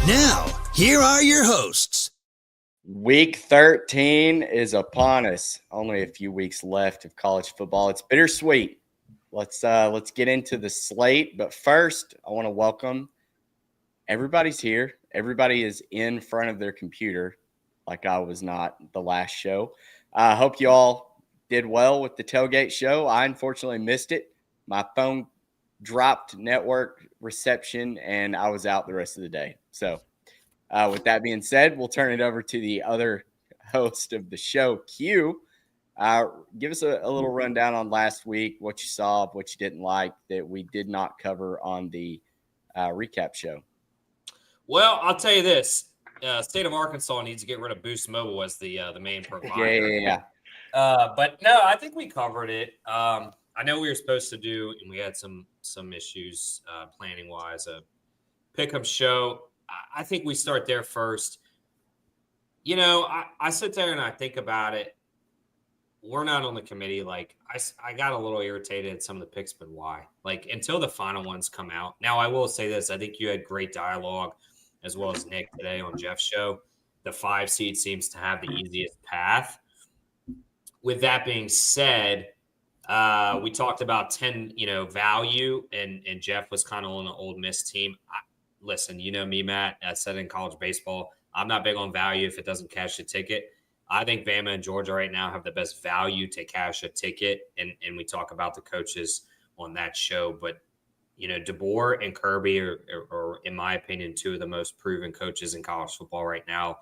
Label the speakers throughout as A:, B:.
A: Now, here are your hosts.
B: Week 13 is upon us. Only a few weeks left of college football. It's bittersweet. Let's get into the slate. But first, I want to welcome everybody's here. Everybody is in front of their computer, like I was not the last show. I hope you all did well with the tailgate show. I unfortunately missed it. My phone dropped network reception, and I was out the rest of the day. So with that being said, we'll turn it over to the other host of the show, Q. Give us a little rundown on last week, what you saw, what you didn't like that we did not cover on the recap show.
C: Well, I'll tell you this. State of Arkansas needs to get rid of Boost Mobile as the main provider.
B: Yeah.
C: But no, I think we covered it. I know we were supposed to do, and we had some issues planning-wise, a pick-up show. I think we start there first. You know, I sit there and I think about it. We're not on the committee. Like, I got a little irritated at some of the picks, but why? Like, until the final ones come out. Now, I will say this. I think you had great dialogue, as well as Nick today on Jeff's show. The 5 seed seems to have the easiest path. With that being said, we talked about 10, value, and Jeff was kind of on the Ole Miss team. Listen, you know me, Matt. I said in college baseball, I'm not big on value if it doesn't cash a ticket. I think Bama and Georgia right now have the best value to cash a ticket, and we talk about the coaches on that show. But, DeBoer and Kirby are, in my opinion, 2 of the most proven coaches in college football right now.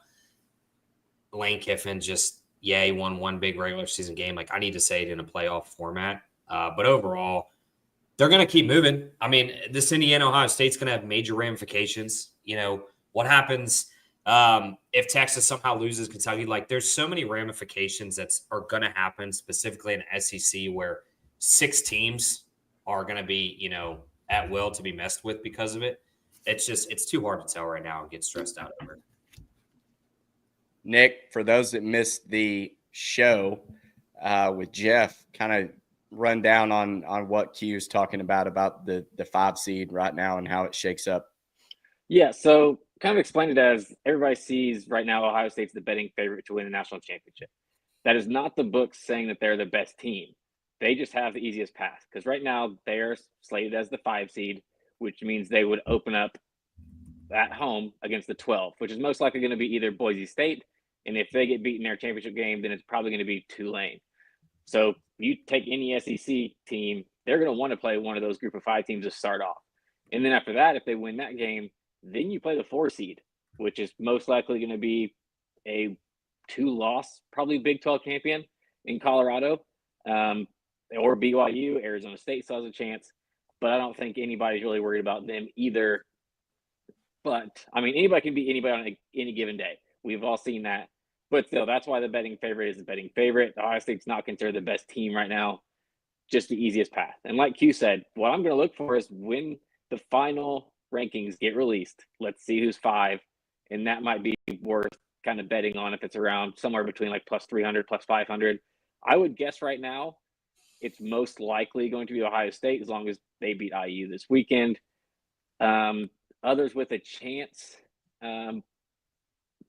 C: Lane Kiffin just, won one big regular season game. Like, I need to say it in a playoff format. But overall, they're going to keep moving. I mean, this Indiana-Ohio State's going to have major ramifications. What happens if Texas somehow loses Kentucky? Like, there's so many ramifications that are going to happen, specifically in SEC, where 6 teams are going to be, at will to be messed with because of it. It's too hard to tell right now and get stressed out over it.
B: Nick, for those that missed the show with Jeff, kind of run down on what Q is talking about the 5 seed right now and how it shakes up.
D: Yeah, so kind of explain it as everybody sees right now Ohio State's the betting favorite to win the national championship. That is not the book saying that they're the best team. They just have the easiest path because right now they're slated as the 5 seed, which means they would open up at home against the 12, which is most likely going to be either Boise State, and if they get beat in their championship game, then it's probably going to be Tulane. So you take any SEC team, they're going to want to play one of those group of 5 teams to start off. And then after that, if they win that game, then you play the 4 seed, which is most likely going to be a 2-loss, probably Big 12 champion in Colorado, or BYU. Arizona State still has a chance, but I don't think anybody's really worried about them either. But, I mean, anybody can beat anybody on any given day. We've all seen that. But still, that's why the betting favorite is the betting favorite. Ohio State's not considered the best team right now, just the easiest path. And like Q said, what I'm going to look for is when the final rankings get released, let's see who's 5, and that might be worth kind of betting on if it's around somewhere between like plus 300, plus 500. I would guess right now it's most likely going to be Ohio State as long as they beat IU this weekend. Others with a chance,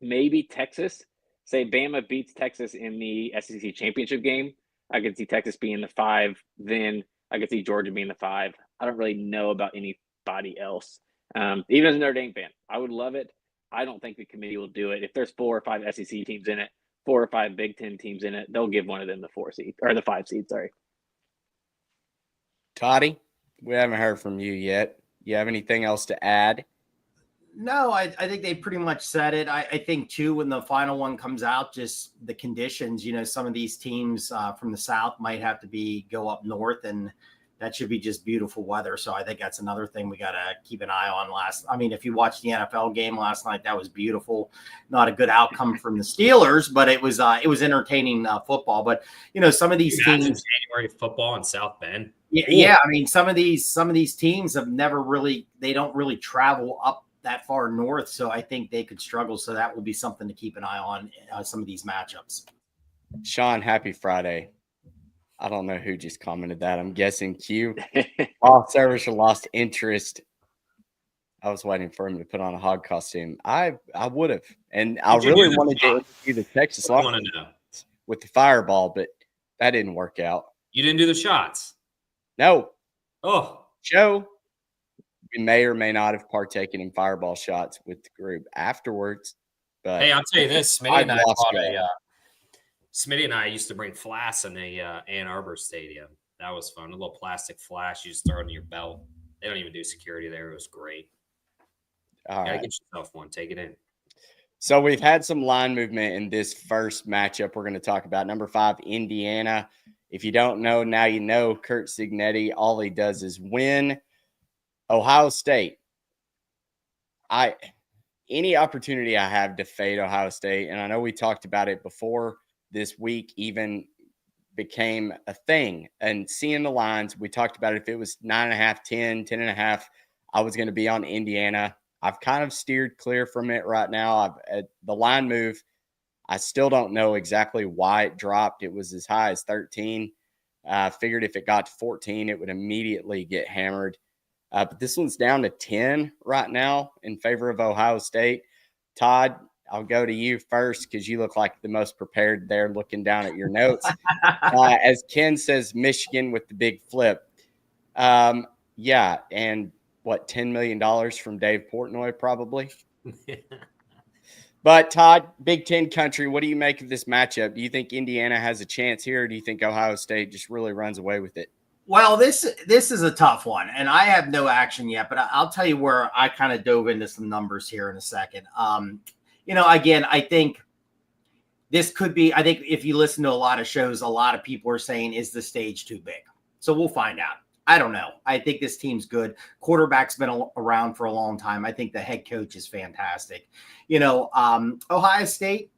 D: maybe Texas. Say Bama beats Texas in the SEC championship game. I could see Texas being the 5. Then I could see Georgia being the 5. I don't really know about anybody else. Even as a Notre Dame fan, I would love it. I don't think the committee will do it. If there's 4 or 5 SEC teams in it, 4 or 5 Big Ten teams in it, they'll give one of them the 4 seed or the 5 seed. Sorry.
B: Toddy, we haven't heard from you yet. You have anything else to add?
E: No, I think they pretty much said it. I think, too, when the final one comes out, just the conditions, some of these teams from the South might have to go up north, and that should be just beautiful weather. So I think that's another thing we got to keep an eye on. If you watched the NFL game last night, that was beautiful. Not a good outcome from the Steelers, but it was entertaining football. But, some of these teams.
C: January football in South Bend.
E: Yeah. Some of these teams have they don't really travel up that far north, so I think they could struggle. So that will be something to keep an eye on, some of these matchups.
B: Sean, happy Friday. I don't know who just commented that. I'm guessing Q. All service lost interest. I was waiting for him to put on a hog costume. I would have, and I really wanted to do the Texas Longhorns with the fireball, but that didn't work out.
C: You didn't do the shots.
B: No.
C: Oh,
B: Joe. We may or may not have partaken in fireball shots with the group afterwards. But
C: hey, I'll tell you this: Smitty and I used to bring flasks in the Ann Arbor Stadium. That was fun. A little plastic flask you just throw it in your belt. They don't even do security there. It was great.
B: All right.
C: Get yourself one. Take it in.
B: So we've had some line movement in this first matchup we're going to talk about. Number 5, Indiana. If you don't know, now you know. Curt Cignetti, all he does is win. Ohio State. Any opportunity I have to fade Ohio State, and I know we talked about it before this week even became a thing. And seeing the lines, we talked about it. If it was 9.5, 10, 10.5, I was going to be on Indiana. I've kind of steered clear from it right now. The line move, I still don't know exactly why it dropped. It was as high as 13. Figured if it got to 14, it would immediately get hammered. But this one's down to 10 right now in favor of Ohio State. Todd, I'll go to you first because you look like the most prepared there looking down at your notes. As Ken says, Michigan with the big flip. Yeah, and what, $10 million from Dave Portnoy probably? But, Todd, Big Ten country, what do you make of this matchup? Do you think Indiana has a chance here, or do you think Ohio State just really runs away with it?
E: Well, this is a tough one, and I have no action yet, but I'll tell you where I kind of dove into some numbers here in a second. Again, I think this could be – I think if you listen to a lot of shows, a lot of people are saying, is the stage too big? So we'll find out. I don't know. I think this team's good. Quarterback's been around for a long time. I think the head coach is fantastic. Ohio State,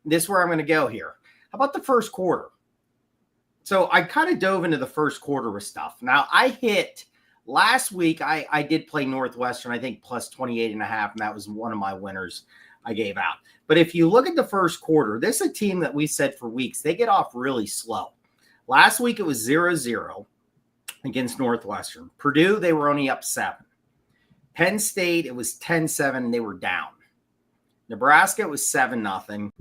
E: this is where I'm going to go here. How about the first quarter? So I kind of dove into the first quarter with stuff. Now, I hit last week, I did play Northwestern, I think plus 28.5, and that was one of my winners I gave out. But if you look at the first quarter, this is a team that we said for weeks, they get off really slow. Last week, it was 0-0 against Northwestern. Purdue, they were only up 7. Penn State, it was 10-7, and they were down. Nebraska, it was 7-0.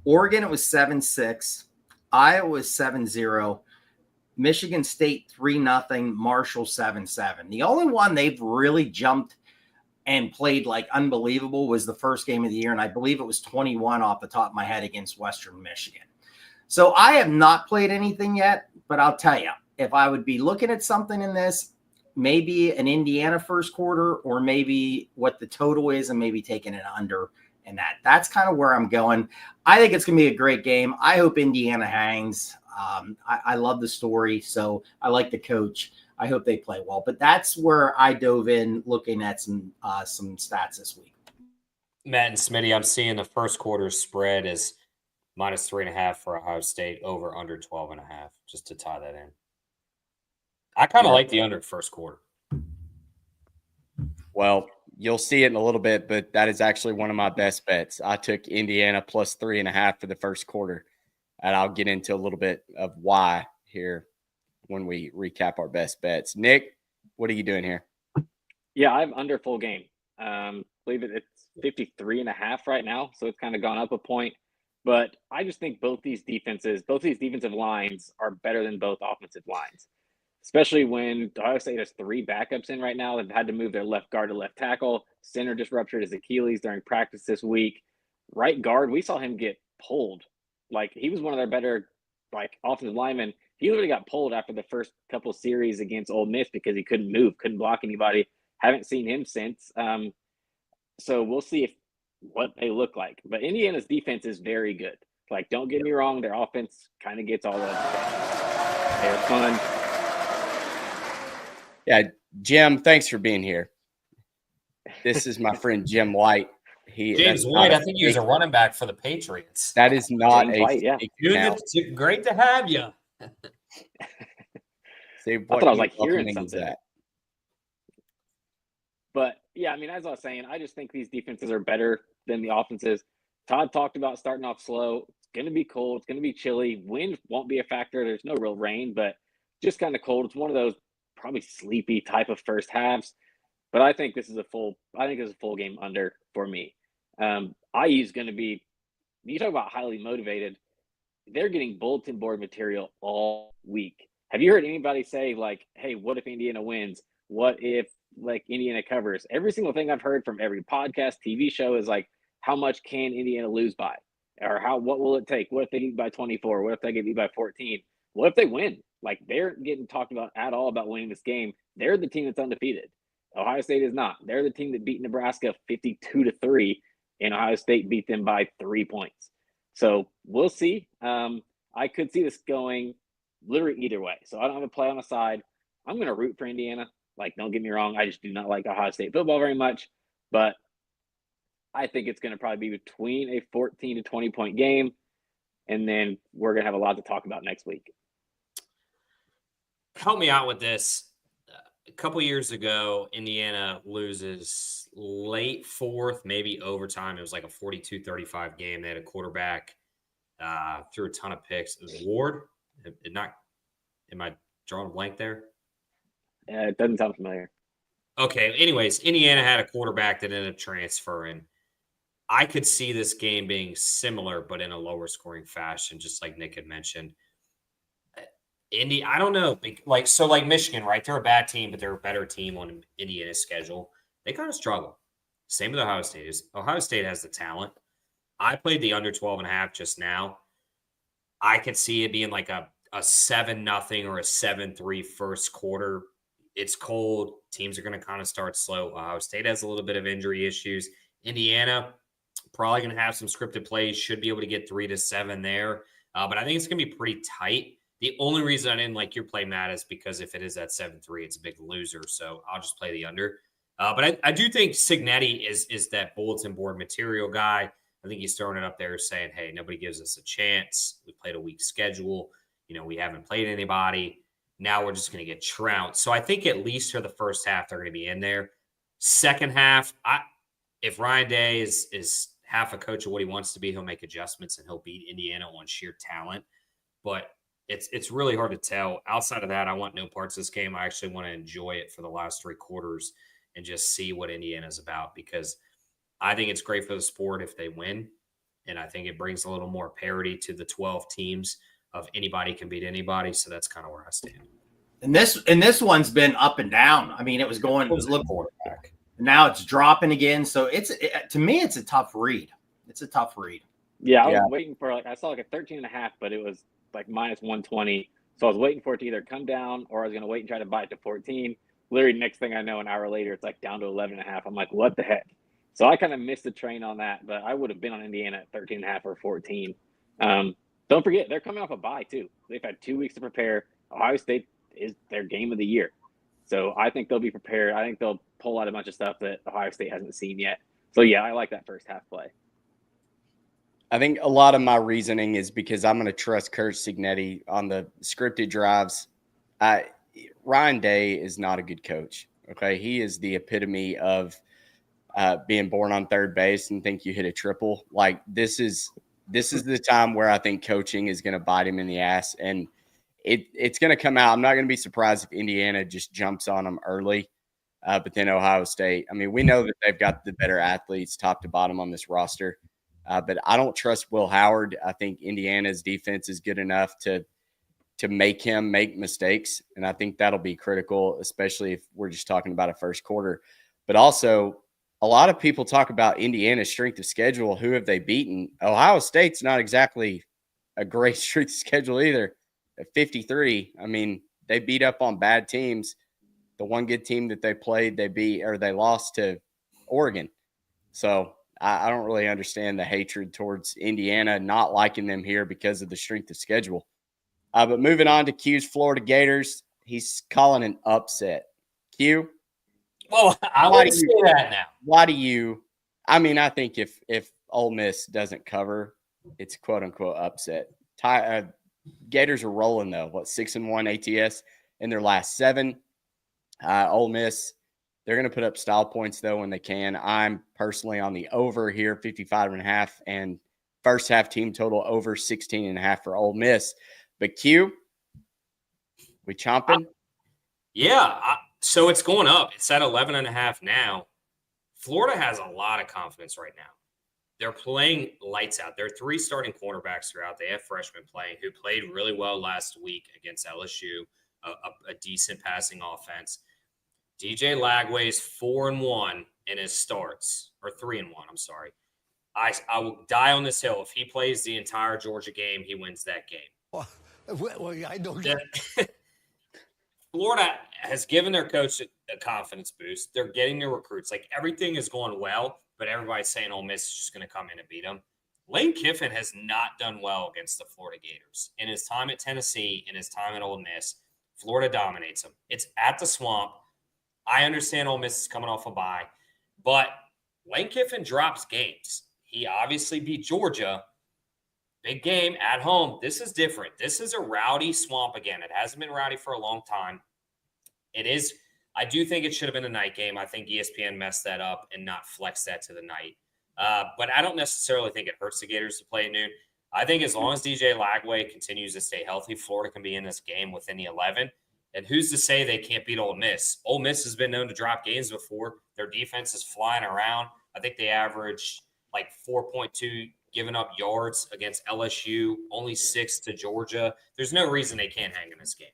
E: Oregon, it was 7-6. Iowa was 7-0. Michigan State 3-0. Marshall 7-7. The only one they've really jumped and played like unbelievable was the first game of the year, and I believe it was 21 off the top of my head against Western Michigan. So I have not played anything yet, but I'll tell you, if I would be looking at something in this, maybe an Indiana first quarter or maybe what the total is and maybe taking it under. And that's kind of where I'm going. I think it's going to be a great game. I hope Indiana hangs. I love the story, so I like the coach. I hope they play well. But that's where I dove in looking at some stats this week.
C: Matt and Smitty, I'm seeing the first quarter spread is minus 3.5 for Ohio State, over under 12.5, just to tie that in. I kind of like the under first quarter.
B: Well, you'll see it in a little bit, but that is actually one of my best bets. I took Indiana plus 3.5 for the first quarter, and I'll get into a little bit of why here when we recap our best bets. Nick, what are you doing here?
D: Yeah, I'm under full game. Believe it's 53.5 right now, so it's kind of gone up a point. But I just think both these defensive lines are better than both offensive lines. Especially when Ohio State has 3 backups in right now. They've had to move their left guard to left tackle. Center just ruptured his Achilles during practice this week. Right guard, we saw him get pulled Like, he was one of their better, like, offensive linemen. He literally got pulled after the first couple series against Ole Miss because he couldn't move, couldn't block anybody. Haven't seen him since. So we'll see what they look like. But Indiana's defense is very good. Like, don't get me wrong, their offense kind of gets all the they're fun.
B: Yeah, Jim, thanks for being here. This is my friend Jim White.
C: James White, I think he was a running back for the Patriots.
B: That is not
D: James
B: a
D: White, yeah.
C: Dude, great to have you.
B: See,
D: I thought I was, like, hearing
B: welcoming is
D: something.
B: that?
D: But, yeah, I mean, as I was saying, I just think these defenses are better than the offenses. Todd talked about starting off slow. It's going to be cold. It's going to be chilly. Wind won't be a factor. There's no real rain, but just kind of cold. It's one of those probably sleepy type of first halves. But I think this is a full game under for me. IU's going to be, you talk about highly motivated. They're getting bulletin board material all week. Have you heard anybody say, like, hey, what if Indiana wins? What if, like, Indiana covers? Every single thing I've heard from every podcast, TV show is like, how much can Indiana lose by? Or what will it take? What if they beat by 24? What if they get beat by 14? What if they win? Like, they're getting talked about at all about winning this game. They're the team that's undefeated. Ohio State is not. They're the team that beat Nebraska 52-3, and Ohio State beat them by 3 points. So we'll see. I could see this going literally either way. So I don't have a play on the side. I'm going to root for Indiana. Like, don't get me wrong. I just do not like Ohio State football very much. But I think it's going to probably be between a 14 to 20 point game. And then we're going to have a lot to talk about next week.
C: Help me out with this. A couple years ago, Indiana loses late fourth, maybe overtime. It was like a 42-35 game. They had a quarterback, threw a ton of picks. It was Ward. Am I drawing a blank there?
D: It doesn't sound familiar.
C: Okay. Anyways, Indiana had a quarterback that ended up transferring. I could see this game being similar, but in a lower scoring fashion, just like Nick had mentioned. I don't know. Like Michigan, right? They're a bad team, but they're a better team on Indiana's schedule. They kind of struggle. Same with Ohio State. Ohio State has the talent. I played the under 12.5 just now. I could see it being like a 7-0 or a 7-3 first quarter. It's cold. Teams are going to kind of start slow. Ohio State has a little bit of injury issues. Indiana probably going to have some scripted plays. Should be able to get 3 to 7 there. But I think it's going to be pretty tight. The only reason I didn't like your play, Matt, is because if it is at 7-3, it's a big loser. So I'll just play the under. But I do think Cignetti is that bulletin board material guy. I think he's throwing it up there saying, hey, nobody gives us a chance. We played a weak schedule. We haven't played anybody. Now we're just going to get trounced. So I think at least for the first half, they're going to be in there. Second half, if Ryan Day is half a coach of what he wants to be, he'll make adjustments and he'll beat Indiana on sheer talent. But it's really hard to tell. Outside of that, I want no parts of this game. I actually want to enjoy it for the last 3 quarters and just see what Indiana's about, because I think it's great for the sport if they win. And I think it brings a little more parity to the 12 teams of anybody can beat anybody. So that's kind of where I stand.
E: And this one's been up and down. I mean, it was looking
C: quarterback.
E: Now it's dropping again. So to me, it's a tough read. It's a tough read.
D: Yeah, I was waiting for I saw like a 13.5, but it was like minus 120. So I was waiting for it to either come down or I was going to wait and try to buy it to 14. Literally, next thing I know, an hour later, it's like down to 11.5. I'm like, what the heck? So I kind of missed the train on that, but I would have been on Indiana at 13.5 or 14. Don't forget, they're coming off a bye too. They've had 2 weeks to prepare. Ohio State is their game of the year. So I think they'll be prepared. I think they'll pull out a bunch of stuff that Ohio State hasn't seen yet. So yeah, I like that first half play.
B: I think a lot of my reasoning is because I'm going to trust Coach Cignetti on the scripted drives. Ryan Day is not a good coach. Okay. He is the epitome of being born on third base and think you hit a triple. Like this is the time where I think coaching is going to bite him in the ass, and it's going to come out. I'm not going to be surprised if Indiana just jumps on them early. But then Ohio State, I mean, we know that they've got the better athletes top to bottom on this roster. But I don't trust Will Howard. I think Indiana's defense is good enough to make him make mistakes. And I think that'll be critical, especially if we're just talking about a first quarter. But also, a lot of people talk about Indiana's strength of schedule. Who have they beaten? Ohio State's not exactly a great strength schedule either. At 53, I mean, they beat up on bad teams. The one good team that they played, they lost to Oregon. So I don't really understand the hatred towards Indiana, not liking them here because of the strength of schedule. But moving on to Q's Florida Gators, he's calling an upset. Q?
C: Well, I wouldn't say that now.
B: Why do you? I mean, I think if Ole Miss doesn't cover, it's quote unquote upset. Gators are rolling though. 6-1 ATS in their last 7. Ole Miss, they're going to put up style points though when they can. I'm personally on the over here, 55.5, and first half team total over 16.5 for Ole Miss. But Q, we chomping?
C: Yeah. So it's going up. It's at 11.5 now. Florida has a lot of confidence right now. They're playing lights out. There are 3 starting cornerbacks throughout. They have freshmen playing who played really well last week against LSU, a decent passing offense. DJ Lagway is 4-1 in his starts, or 3-1. I'm sorry. I will die on this hill. If he plays the entire Georgia game, he wins that game.
A: Well, I know.
C: Florida has given their coach a confidence boost. They're getting their recruits. Like, everything is going well, but everybody's saying Ole Miss is just going to come in and beat them. Lane Kiffin has not done well against the Florida Gators. In his time at Tennessee, in his time at Ole Miss, Florida dominates them. It's at the Swamp. I understand Ole Miss is coming off a bye, but Lane Kiffin drops games. He obviously beat Georgia. Big game at home. This is different. This is a rowdy Swamp again. It hasn't been rowdy for a long time. It is. I do think it should have been a night game. I think ESPN messed that up and not flexed that to the night. But I don't necessarily think it hurts the Gators to play at noon. I think as long as DJ Lagway continues to stay healthy, Florida can be in this game within the 11. And who's to say they can't beat Ole Miss? Ole Miss has been known to drop games before. Their defense is flying around. I think they average like 4.2 giving up yards against LSU, only 6 to Georgia. There's no reason they can't hang in this game.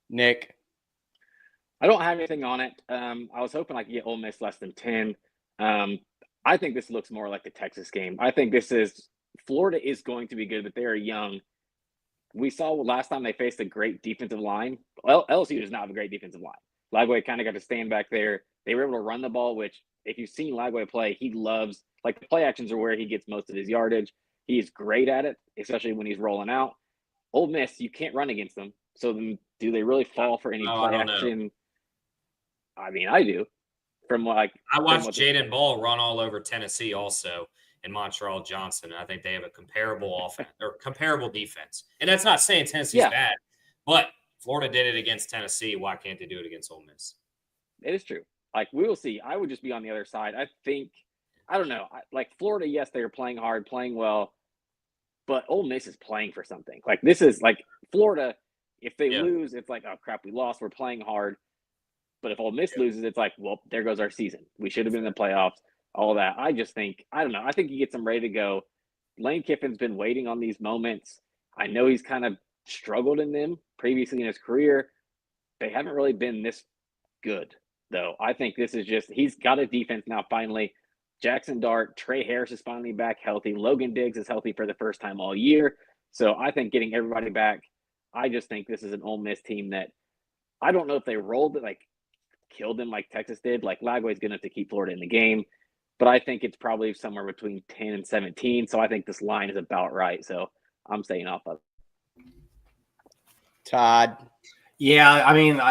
B: Nick?
D: I don't have anything on it. I was hoping I could get Ole Miss less than 10. I think this looks more like the Texas game. I think Florida is going to be good, but they are young. We saw last time they faced a great defensive line. LSU does not have a great defensive line. Lagway kind of got to stand back there. They were able to run the ball, which if you've seen Lagway play, he loves. Like, the play actions are where he gets most of his yardage. He's great at it, especially when he's rolling out. Ole Miss, you can't run against them. So then, do they really fall for any play action? Know. I mean, I do. I
C: watched Jaden Ball run all over Tennessee also and Montreal Johnson. I think they have a comparable offense or comparable defense. And that's not saying Tennessee's bad, but Florida did it against Tennessee. Why can't they do it against Ole Miss?
D: It is true. Like, we will see. I would just be on the other side. I don't know. Like, Florida, yes, they are playing hard, playing well, but Ole Miss is playing for something. Like, this is like Florida. If they lose, it's like, oh crap, we lost. We're playing hard. But if Ole Miss loses, it's like, well, there goes our season. We should have been in the playoffs. All that. I just think, I don't know. I think he gets them ready to go. Lane Kiffin's been waiting on these moments. I know he's kind of struggled in them previously in his career. They haven't really been this good, though. I think this is just, he's got a defense now finally. Jackson Dart, Trey Harris is finally back healthy. Logan Diggs is healthy for the first time all year. So I think getting everybody back, I just think this is an Ole Miss team that I don't know if they rolled it, like killed them like Texas did. Like, Lagway's good enough to keep Florida in the game. But I think it's probably somewhere between 10 and 17. So I think this line is about right. So I'm staying off of it.
B: Todd?
E: Yeah, I mean,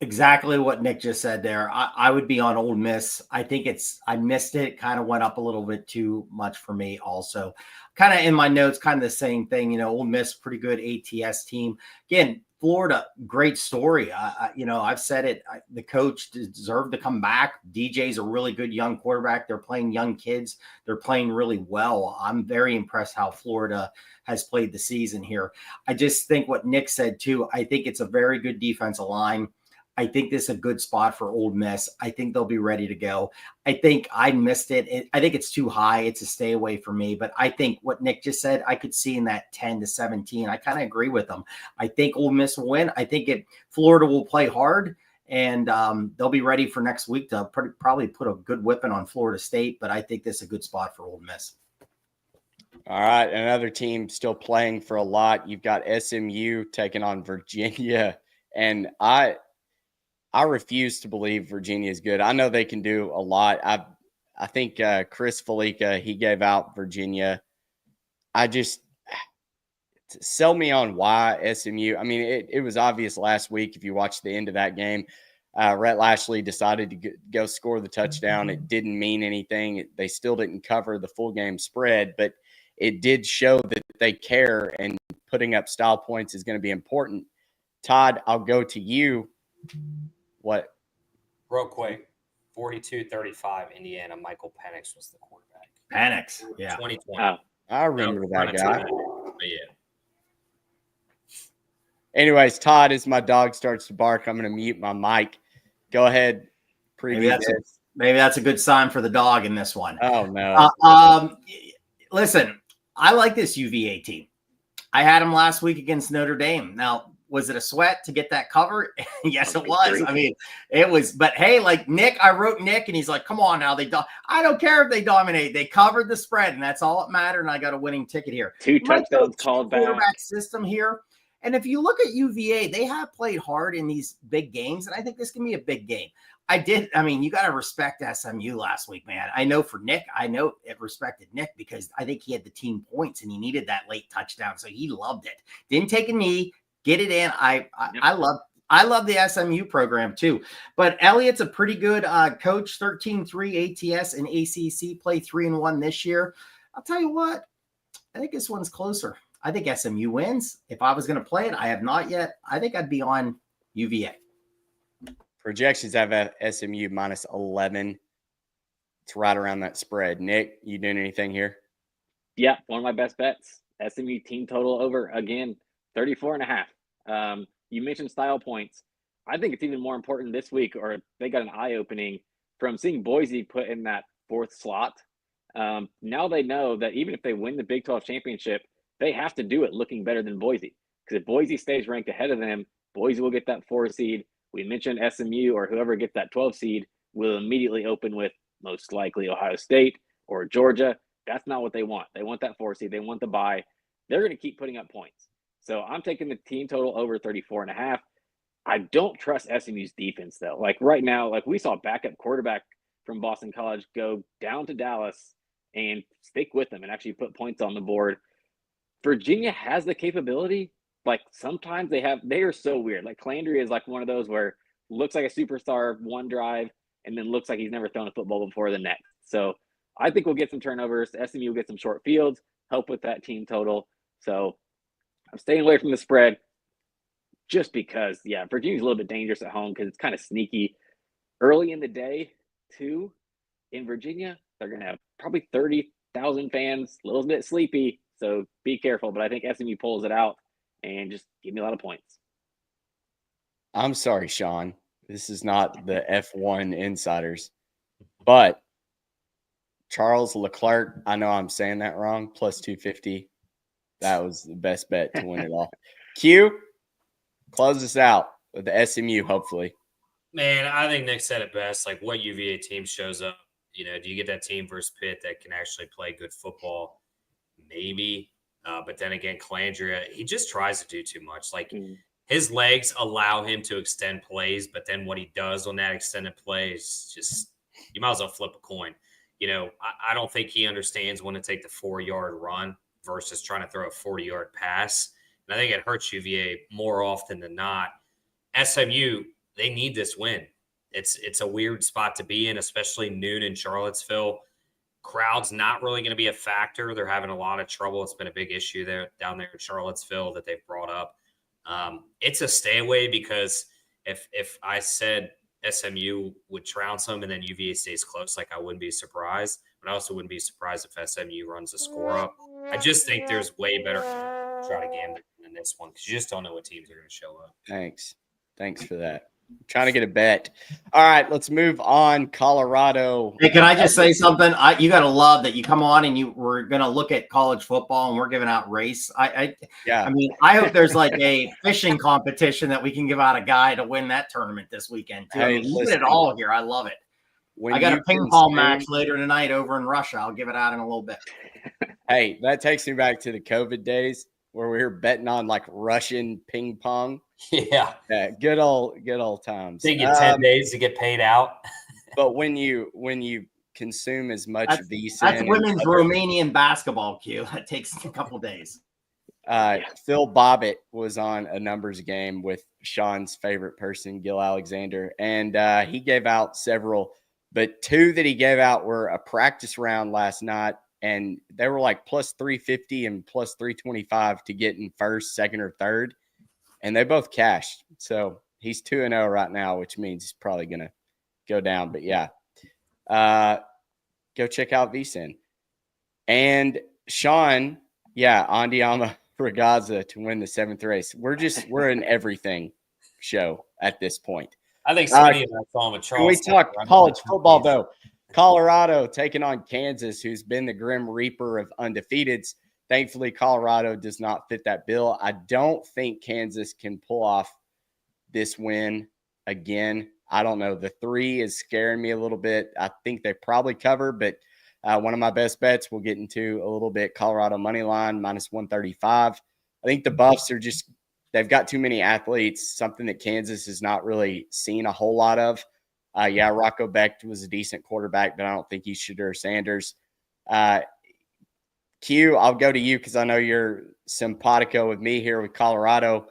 E: exactly what Nick just said there. I would be on Ole Miss. I think I missed it. Kind of went up a little bit too much for me also. Kind of in my notes, kind of the same thing. You know, Ole Miss, pretty good ATS team. Again, Florida, great story. I've said it. The coach deserved to come back. DJ's a really good young quarterback. They're playing young kids. They're playing really well. I'm very impressed how Florida has played the season here. I just think what Nick said too, I think it's a very good defensive line. I think this is a good spot for Ole Miss. I think they'll be ready to go. I think I missed it. I think it's too high. It's a stay away for me. But I think what Nick just said, I could see in that 10 to 17. I kind of agree with him. I think Ole Miss will win. I think Florida will play hard, and they'll be ready for next week to probably put a good whipping on Florida State. But I think this is a good spot for Ole Miss.
B: All right, another team still playing for a lot. You've got SMU taking on Virginia, and I refuse to believe Virginia is good. I know they can do a lot. I think Chris Felica, he gave out Virginia. I just sell me on why SMU. I mean, it was obvious last week if you watched the end of that game. Rhett Lashley decided to go score the touchdown. It didn't mean anything. They still didn't cover the full game spread, but it did show that they care, and putting up style points is going to be important. Todd, I'll go to you. What?
C: Real quick, 42-35 Indiana. Michael Penix was the quarterback.
E: Penix, yeah.
C: 2020.
B: I remember that guy.
C: But yeah.
B: Anyways, Todd, as my dog starts to bark, I'm going to mute my mic. Go ahead. Preview this.
E: Maybe that's a good sign for the dog in this one.
B: Oh, no.
E: Listen, I like this UVA team. I had them last week against Notre Dame. Now, was it a sweat to get that cover? Yes, it was. I mean, it was. But hey, like Nick, I wrote Nick, and he's like, "Come on now, I don't care if they dominate. They covered the spread, and that's all that mattered. And I got a winning ticket here.
D: 2 touchdowns called back.
E: Quarterback system here. And if you look at UVA, they have played hard in these big games, and I think this can be a big game. I mean, you got to respect SMU last week, man. I know for Nick, it respected Nick because I think he had the team points and he needed that late touchdown. So he loved it. Didn't take a knee, get it in. I love the SMU program too. But Elliott's a pretty good coach, 13-3 ATS and ACC, play 3-1 this year. I'll tell you what, I think this one's closer. I think SMU wins. If I was going to play it, I have not yet. I think I'd be on UVA.
B: Projections have SMU minus 11. It's right around that spread. Nick, you doing anything here?
D: Yeah, one of my best bets. SMU team total over again, 34.5. You mentioned style points. I think it's even more important this week, or they got an eye-opening from seeing Boise put in that 4th slot. Now they know that even if they win the Big 12 championship, they have to do it looking better than Boise. Because if Boise stays ranked ahead of them, Boise will get that 4 seed. We mentioned SMU or whoever gets that 12 seed will immediately open with most likely Ohio State or Georgia. That's not what they want. They want that 4 seed. They want the bye. They're going to keep putting up points. So I'm taking the team total over 34.5. I don't trust SMU's defense, though. Like right now, like we saw backup quarterback from Boston College go down to Dallas and stick with them and actually put points on the board. Virginia has the capability. Like sometimes they are so weird. Like Calandria is like one of those where looks like a superstar one drive and then looks like he's never thrown a football before the next. So I think we'll get some turnovers. SMU will get some short fields, help with that team total. So I'm staying away from the spread just because, yeah, Virginia's a little bit dangerous at home because it's kind of sneaky. Early in the day, too, in Virginia, they're going to have probably 30,000 fans, a little bit sleepy. So be careful. But I think SMU pulls it out and just give me a lot of points.
B: I'm sorry, Sean. This is not the F1 insiders. But Charles Leclerc, I know I'm saying that wrong, plus 250. That was the best bet to win it all. Q, close us out with the SMU, hopefully.
C: Man, I think Nick said it best. Like, what UVA team shows up? You know, do you get that team versus Pitt that can actually play good football? Maybe. But then again, Calandria, he just tries to do too much. Like, his legs allow him to extend plays, but then what he does on that extended play is just – you might as well flip a coin. You know, I don't think he understands when to take the 4-yard run versus trying to throw a 40-yard pass. And I think it hurts UVA more often than not. SMU, they need this win. It's a weird spot to be in, especially noon in Charlottesville. Crowd's not really going to be a factor. They're having a lot of trouble. It's been a big issue down there in Charlottesville that they've brought up. It's a stay away because if I said SMU would trounce them and then UVA stays close, like I wouldn't be surprised. But I also wouldn't be surprised if SMU runs a score up. I just think there's way better try to gambit than this one because you just don't know what teams are going to show up.
B: Thanks for that. I'm trying to get a bet. All right, let's move on. Colorado.
E: Hey, can I just say something? You got to love that you come on and we're going to look at college football and we're giving out race. I mean, I hope there's like a fishing competition that we can give out a guy to win that tournament this weekend too.
B: Hey,
E: I mean, you get it all here. I love it. I got a ping pong match later tonight over in Russia. I'll give it out in a little bit.
B: Hey, that takes me back to the COVID days where we were betting on like Russian ping pong.
C: Yeah.
B: Yeah, good old times.
C: They get 10 days to get paid out.
B: But when you consume as much
E: That's
B: VSiN,
E: women's Romanian basketball, Q. That takes a couple days.
B: Phil Bobbitt was on a numbers game with Sean's favorite person, Gil Alexander, and he gave out several, but two that he gave out were a practice round last night, and they were like plus 350 and plus 325 to get in first, second, or third, and they both cashed. So he's 2-0 right now, which means he's probably going to go down. But yeah, go check out VSiN. And Sean, yeah, Andiamo Ragazza to win the 7th race. We're an everything show at this point.
C: I think Sonny and I saw him at
B: Can we
C: Charleston.
B: talk college football, though? Colorado taking on Kansas, who's been the grim reaper of undefeateds. Thankfully, Colorado does not fit that bill. I don't think Kansas can pull off this win again. I don't know. The 3 is scaring me a little bit. I think they probably cover, but one of my best bets we'll get into a little bit, Colorado money line, minus 135. I think the Buffs are just – they've got too many athletes, something that Kansas has not really seen a whole lot of. Yeah, Rocco Becht was a decent quarterback, but I don't think he's Shedeur Sanders. Q, I'll go to you because I know you're simpatico with me here with Colorado.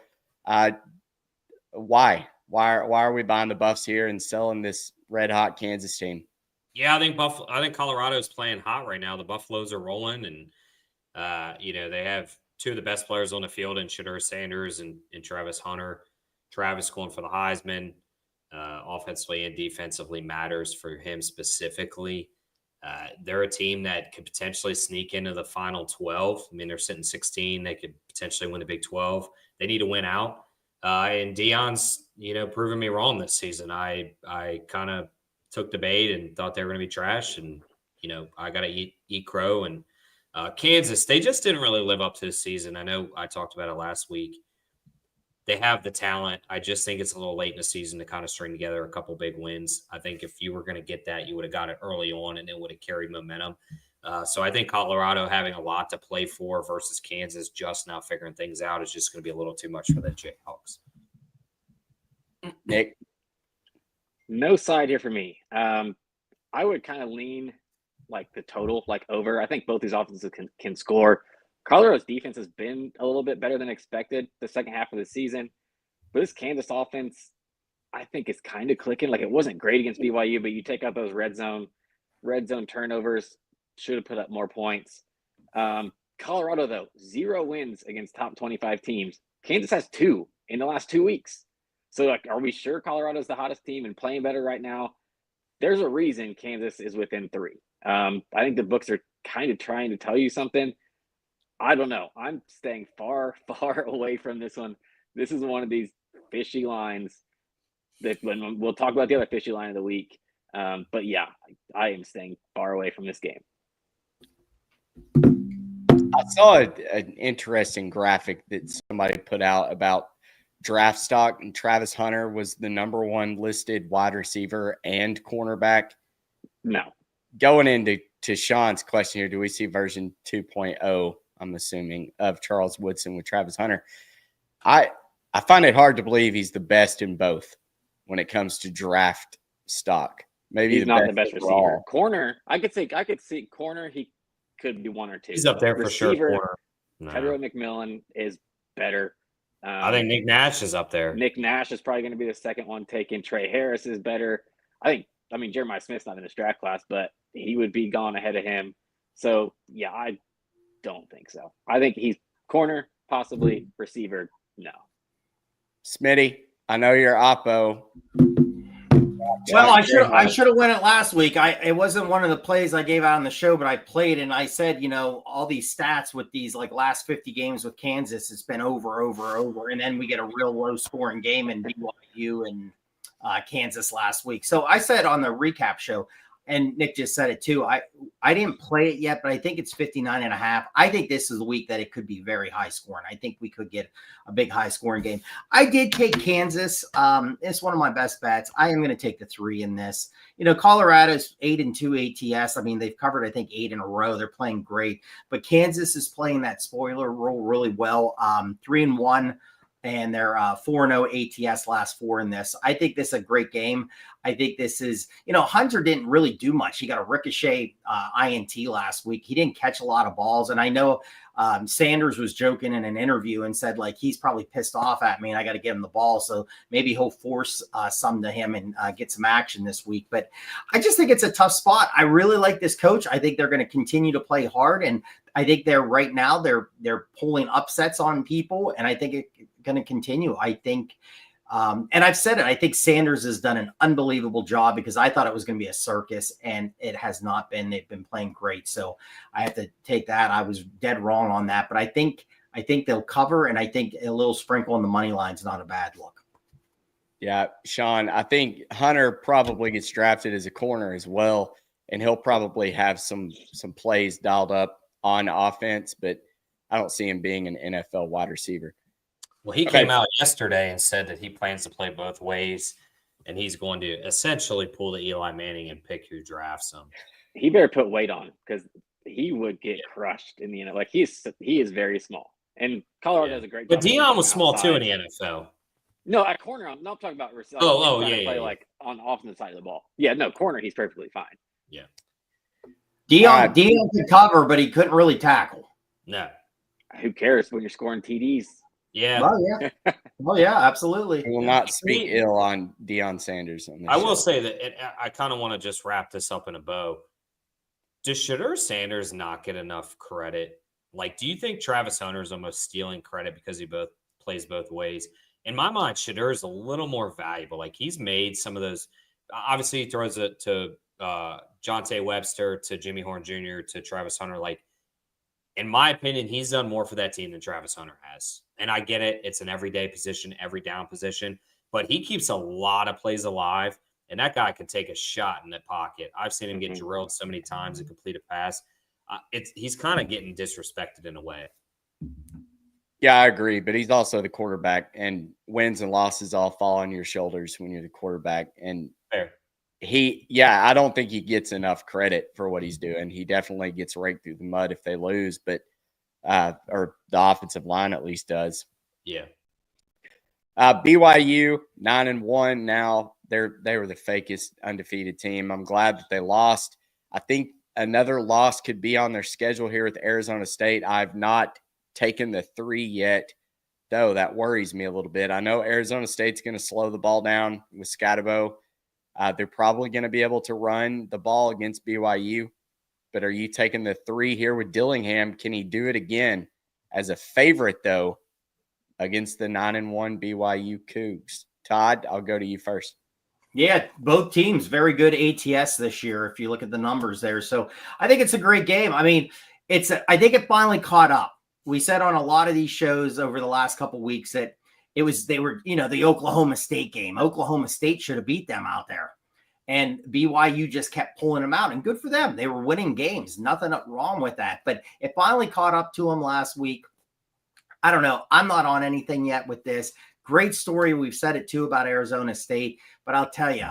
B: Why? Why are we buying the Buffs here and selling this red-hot Kansas team?
C: Yeah, I think Colorado's playing hot right now. The Buffaloes are rolling, and they have two of the best players on the field in Shedeur Sanders and Travis Hunter. Travis going for the Heisman. Offensively and defensively matters for him specifically. They're a team that could potentially sneak into the final 12. I mean, they're sitting 16. They could potentially win the Big 12. They need to win out. And Deion's, proving me wrong this season. I kind of took the bait and thought they were going to be trash. And, I got to eat crow. And Kansas, they just didn't really live up to the season. I know I talked about it last week. They have the talent. I just think it's a little late in the season to kind of string together a couple big wins. I think if you were going to get that, you would have got it early on and it would have carried momentum. So I think Colorado having a lot to play for versus Kansas just now figuring things out is just going to be a little too much for the Jayhawks.
B: Nick?
D: No side here for me. I would kind of lean like the total, like over. I think both these offenses can score. Colorado's defense has been a little bit better than expected the second half of the season. But this Kansas offense, I think it's kind of clicking. Like it wasn't great against BYU, but you take out those red zone turnovers, should have put up more points. Colorado, though, 0 wins against top 25 teams. Kansas has 2 in the last 2 weeks. So, are we sure Colorado's the hottest team and playing better right now? There's a reason Kansas is within 3. I think the books are kind of trying to tell you something. I don't know. I'm staying far, far away from this one. This is one of these fishy lines that when we'll talk about the other fishy line of the week. But yeah, I am staying far away from this game.
B: I saw an interesting graphic that somebody put out about draft stock, and Travis Hunter was the number 1 listed wide receiver and cornerback.
D: No.
B: Going into Sean's question here, do we see version 2.0? I'm assuming, of Charles Woodson with Travis Hunter. I find it hard to believe he's the best in both when it comes to draft stock. Maybe
D: he's not the best receiver. Corner, I could see corner. He could be 1 or 2.
C: He's up there for sure. Corner.
D: Tedro McMillan is better.
C: I think Nick Nash is up there.
D: Nick Nash is probably going to be the second one taken. Trey Harris is better. I mean, Jeremiah Smith's not in this draft class, but he would be gone ahead of him. So yeah, I don't think so. I think he's corner, possibly receiver. No.
B: Smitty, I know you're Oppo.
E: Well, I should have won it last week. It wasn't one of the plays I gave out on the show, but I played and I said, all these stats with these like last 50 games with Kansas, it's been over, and then we get a real low scoring game in BYU and Kansas last week. So I said on the recap show, and Nick just said it too. I didn't play it yet, but I think it's 59.5. I think this is the week that it could be very high scoring. I think we could get a big high scoring game. I did take Kansas. It's one of my best bets. I am going to take the 3 in this. Colorado's 8-2 ATS. I mean, they've covered, I think, 8 in a row. They're playing great, but Kansas is playing that spoiler role really well. 3-1. And they're 4-0 ATS last 4 in this. I think this is a great game. I think this is, Hunter didn't really do much. He got a ricochet INT last week. He didn't catch a lot of balls. And I know Sanders was joking in an interview and said, like, he's probably pissed off at me and I got to get him the ball. So maybe he'll force some to him and get some action this week. But I just think it's a tough spot. I really like this coach. I think they're going to continue to play hard. And I think they're pulling upsets on people. And I think it's going to continue. I think, and I've said it, I think Sanders has done an unbelievable job because I thought it was going to be a circus and it has not been. They've been playing great. So I have to take that. I was dead wrong on that, but I think they'll cover. And I think a little sprinkle on the money line is not a bad look.
B: Yeah, Sean, I think Hunter probably gets drafted as a corner as well. And he'll probably have some plays dialed up on offense, but I don't see him being an NFL wide receiver.
C: Well, he came out yesterday and said that he plans to play both ways, and he's going to essentially pull the Eli Manning and pick who drafts him.
D: He better put weight on because he would get crushed in the NFL. Like he is very small, and Colorado does a great job.
C: But Deion was small too in the NFL.
D: No, at corner, I'm not talking about. Like on off the side of the ball. Yeah, no corner, he's perfectly fine.
C: Yeah.
E: Deion could cover, but he couldn't really tackle.
C: No.
D: Who cares when you're scoring TDs?
C: Yeah.
E: Oh, yeah, absolutely.
B: I will not speak ill on Deion Sanders.
C: I will say that I kind of want to just wrap this up in a bow. Does Shedeur Sanders not get enough credit? Like, do you think Travis Hunter is almost stealing credit because he plays both ways? In my mind, Shedeur is a little more valuable. Like, he's made some of those. Obviously, he throws it to Jonte Webster, to Jimmy Horn Jr., to Travis Hunter. Like, in my opinion, he's done more for that team than Travis Hunter has. And I get it. It's an everyday position, every down position. But he keeps a lot of plays alive, and that guy can take a shot in the pocket. I've seen him get drilled so many times and complete a pass. He's kind of getting disrespected in a way.
B: Yeah, I agree. But he's also the quarterback, and wins and losses all fall on your shoulders when you're the quarterback. And
C: fair.
B: I don't think he gets enough credit for what he's doing. He definitely gets raked through the mud if they lose, but or the offensive line at least does.
C: Yeah.
B: BYU 9-1 now. They were the fakest undefeated team. I'm glad that they lost. I think another loss could be on their schedule here with Arizona State. I've not taken the 3 yet, though. That worries me a little bit. I know Arizona State's going to slow the ball down with Scatterbo. They're probably going to be able to run the ball against BYU. But are you taking the 3 here with Dillingham? Can he do it again as a favorite, though, against the 9-1 BYU Cougs? Todd, I'll go to you first.
E: Yeah, both teams very good ATS this year if you look at the numbers there. So I think it's a great game. I mean, I think it finally caught up. We said on a lot of these shows over the last couple of weeks that they were the Oklahoma State game. Oklahoma State should have beat them out there. And BYU just kept pulling them out, and good for them. They were winning games. Nothing wrong with that. But it finally caught up to them last week. I don't know. I'm not on anything yet with this. Great story. We've said it too about Arizona State. But I'll tell you,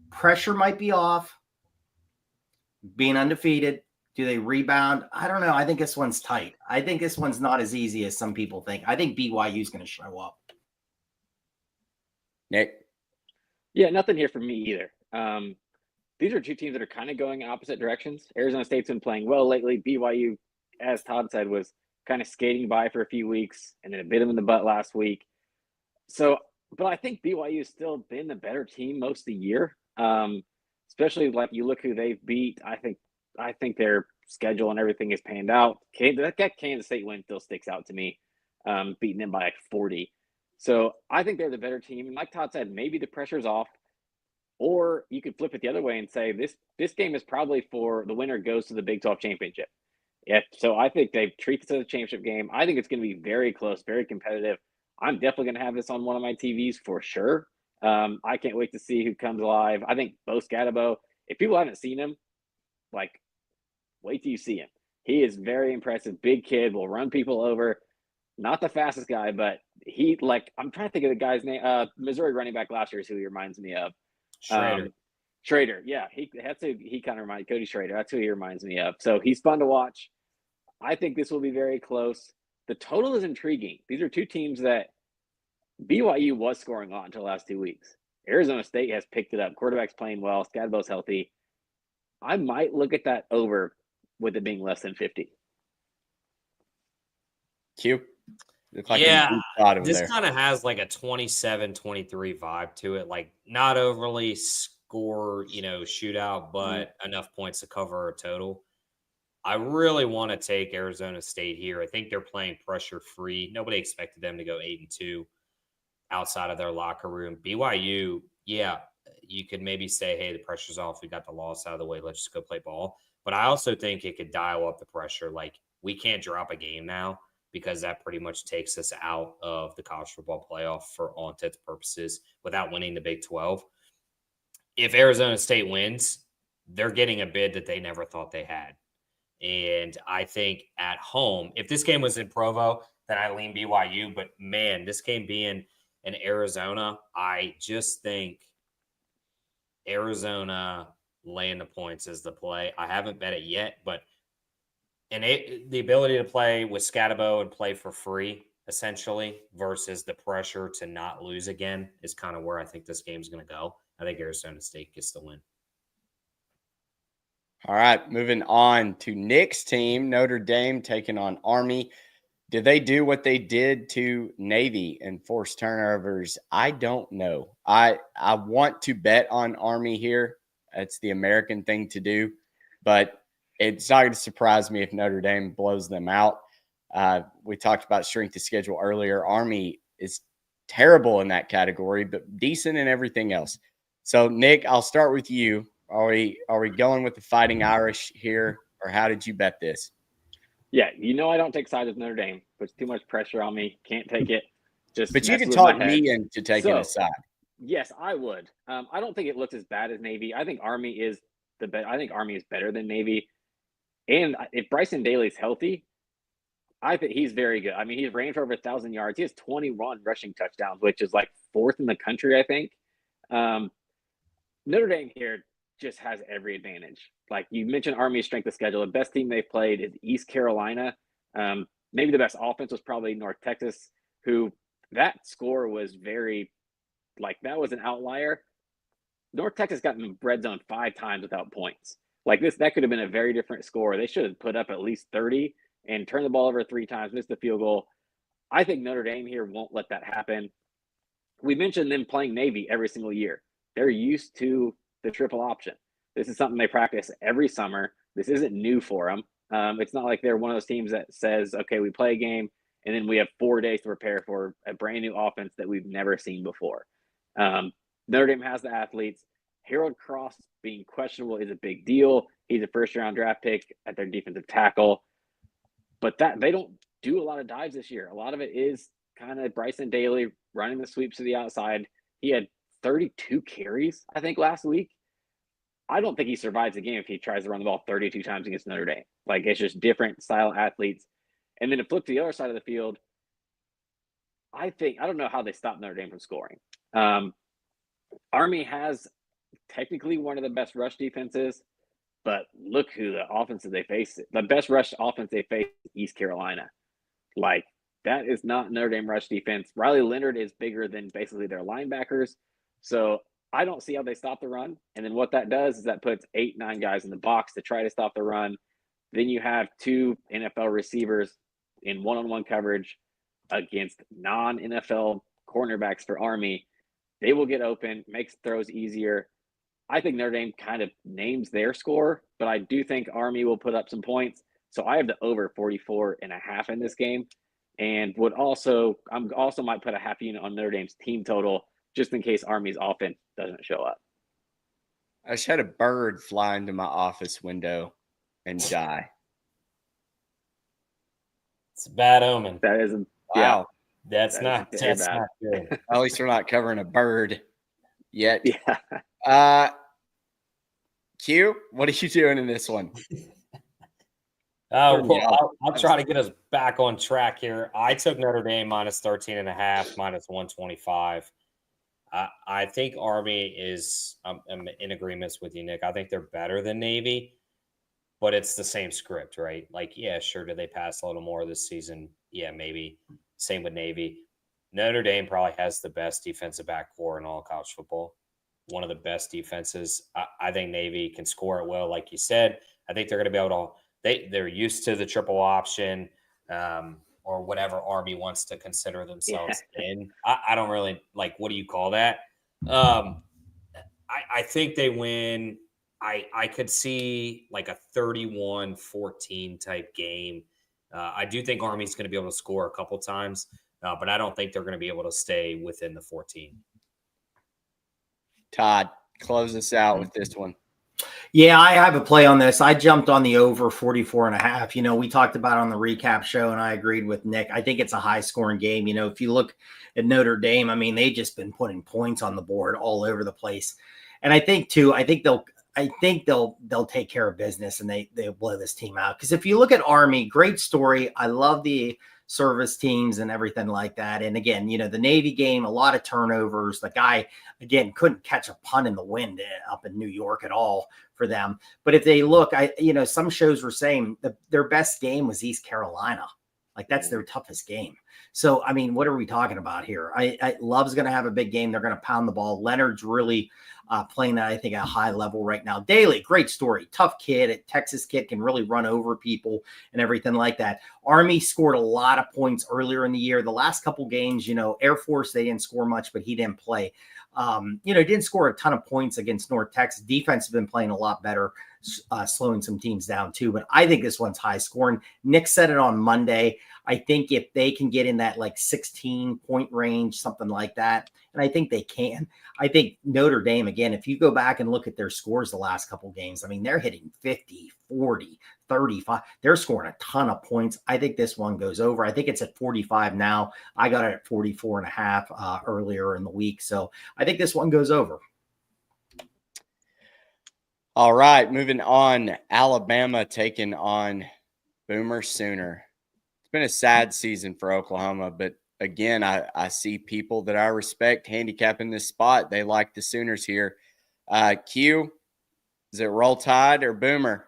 E: pressure might be off. Being undefeated. Do they rebound? I don't know. I think this one's tight. I think this one's not as easy as some people think. I think BYU is going to show up.
B: Nick?
D: Yeah, nothing here for me either. These are two teams that are kind of going opposite directions. Arizona State's been playing well lately. BYU, as Todd said, was kind of skating by for a few weeks and then it bit them in the butt last week. So, but I think BYU has still been the better team most of the year. Especially like you look who they've beat. I think their schedule and everything is panned out. That Kansas State win still sticks out to me, beating them by like 40. So I think they're the better team. And like Todd said, maybe the pressure's off. Or you could flip it the other way and say this game is probably for the winner goes to the Big 12 championship. Yeah, so I think they treat this as a championship game. I think it's going to be very close, very competitive. I'm definitely going to have this on one of my TVs for sure. I can't wait to see who comes alive. I think Bo Scatterbo, if people haven't seen him, Like, wait till you see him. He is very impressive. Big kid, will run people over. Not the fastest guy, but I'm trying to think of the guy's name. Missouri running back last year is who he reminds me of.
C: Schrader.
D: Schrader, yeah. That's who he kind of reminds Cody Schrader. That's who he reminds me of. So he's fun to watch. I think this will be very close. The total is intriguing. These are two teams that BYU was scoring on until the last 2 weeks. Arizona State has picked it up. Quarterback's playing well. Scadbo's healthy. I might look at that over with it being less than 50.
B: Q. Look like
C: Yeah,
B: a deep shot over
C: this
B: there.
C: kind of has like a 27-23 vibe to it. Like not overly score, shootout, but enough points to cover a total. I really want to take Arizona State here. I think they're playing pressure free. Nobody expected them to go 8-2 outside of their locker room. BYU, yeah, you could maybe say, hey, the pressure's off. We got the loss out of the way. Let's just go play ball. But I also think it could dial up the pressure. Like we can't drop a game now, because that pretty much takes us out of the college football playoff for all intents and purposes without winning the Big 12. If Arizona State wins, they're getting a bid that they never thought they had. And I think at home, if this game was in Provo, then I lean BYU. But, man, this game being in Arizona, I just think Arizona laying the points is the play. I haven't bet it yet, but the ability to play with Scadabo and play for free, essentially, versus the pressure to not lose again is kind of where I think this game's going to go. I think Arizona State gets the win.
B: All right, moving on to Nick's team, Notre Dame taking on Army. Did they do what they did to Navy and force turnovers? I don't know. I want to bet on Army here. It's the American thing to do, but it's not going to surprise me if Notre Dame blows them out. We talked about strength of schedule earlier. Army is terrible in that category, but decent in everything else. So, Nick, I'll start with you. Are we going with the Fighting Irish here, or how did you bet this?
D: Yeah, I don't take sides with Notre Dame. Puts too much pressure on me. Can't take it.
B: But you can talk me into taking a side.
D: Yes, I would. I don't think it looks as bad as Navy. I think Army is I think Army is better than Navy. And if Bryson Daly's healthy, I think he's very good. I mean, he's ran for over 1,000 yards. He has 21 rushing touchdowns, which is like fourth in the country, I think. Notre Dame here just has every advantage. Like you mentioned, Army's strength of schedule. The best team they've played is East Carolina. Maybe the best offense was probably North Texas, who that score was that was an outlier. North Texas got in the red zone 5 times without points. Like that could have been a very different score. They should have put up at least 30 and turned the ball over 3 times, missed the field goal. I think Notre Dame here won't let that happen. We mentioned them playing Navy every single year. They're used to the triple option. This is something they practice every summer. This isn't new for them. It's not like they're one of those teams that says, okay, we play a game and then we have 4 days to prepare for a brand new offense that we've never seen before. Notre Dame has the athletes. Harold Cross being questionable is a big deal. He's a first-round draft pick at their defensive tackle. But they don't do a lot of dives this year. A lot of it is kind of Bryson Daly running the sweeps to the outside. He had 32 carries, I think, last week. I don't think he survives the game if he tries to run the ball 32 times against Notre Dame. Like, it's just different style athletes. And then to flip to the other side of the field, I don't know how they stop Notre Dame from scoring. Army has technically one of the best rush defenses, but look who the offenses they face. The best rush offense they face is East Carolina. Like, that is not Notre Dame rush defense. Riley Leonard is bigger than basically their linebackers. So I don't see how they stop the run. And then what that does is that puts 8-9 guys in the box to try to stop the run. Then you have 2 NFL receivers in one-on-one coverage against non-NFL cornerbacks for Army. They will get open, makes throws easier. I think Notre Dame kind of names their score, but I do think Army will put up some points. So I have the over 44.5 in this game, and I'm also might put a half unit on Notre Dame's team total just in case Army's offense doesn't show up.
B: I just had a bird fly into my office window and die.
C: It's a bad omen.
D: That is
B: Wow.
C: That's not good.
B: At least we're not covering a bird yet.
D: Yeah.
B: Q, what are you doing in this one?
C: I'll try to get us back on track here. I took Notre Dame minus 13.5, minus 125. I think Army is I'm in agreement with you, Nick. I think they're better than Navy, but it's the same script, right? Like, yeah, sure. Did they pass a little more this season? Yeah, maybe. Same with Navy. Notre Dame probably has the best defensive back core in all of college football. One of the best defenses. I think Navy can score it well, like you said. I think they're going to be able to. They're used to the triple option, or whatever Army wants to consider themselves in. I don't really like. What do you call that? I think they win. I could see like a 31-14 type game. I do think Army's going to be able to score a couple times, but I don't think they're going to be able to stay within the 14.
B: Todd, close us out with this one.
E: Yeah, I have a play on this. I jumped on the over 44.5. We talked about it on the recap show, and I agreed with Nick. I think it's a high scoring game. If you look at Notre Dame, I mean, they've just been putting points on the board all over the place. And I think they'll take care of business, and they blow this team out. Because if you look at Army, great story. I love the service teams and everything like that. And again, the Navy game, a lot of turnovers. The guy, again, couldn't catch a punt in the wind up in New York at all for them. But if they look, some shows were saying their best game was East Carolina. Like, that's their toughest game. So, I mean, what are we talking about here? Love's going to have a big game. They're going to pound the ball. Leonard's really playing that, I think, at a high level right now. Daly, great story. Tough kid. A Texas kid, can really run over people and everything like that. Army scored a lot of points earlier in the year. The last couple games, Air Force, they didn't score much, but he didn't play. Didn't score a ton of points against North Texas. Defense has been playing a lot better, slowing some teams down too. But I think this one's high scoring. Nick said it on Monday. I think if they can get in that like 16-point range, something like that, and I think they can. I think Notre Dame, again, if you go back and look at their scores the last couple games, I mean, they're hitting 50, 40, 35. They're scoring a ton of points. I think this one goes over. I think it's at 45 now. I got it at 44.5 earlier in the week. So I think this one goes over.
B: All right, moving on. Alabama taking on Boomer Sooner. It's been a sad season for Oklahoma, but again, I see people that I respect handicapping this spot. They like the Sooners here. Q, is it Roll Tide or Boomer?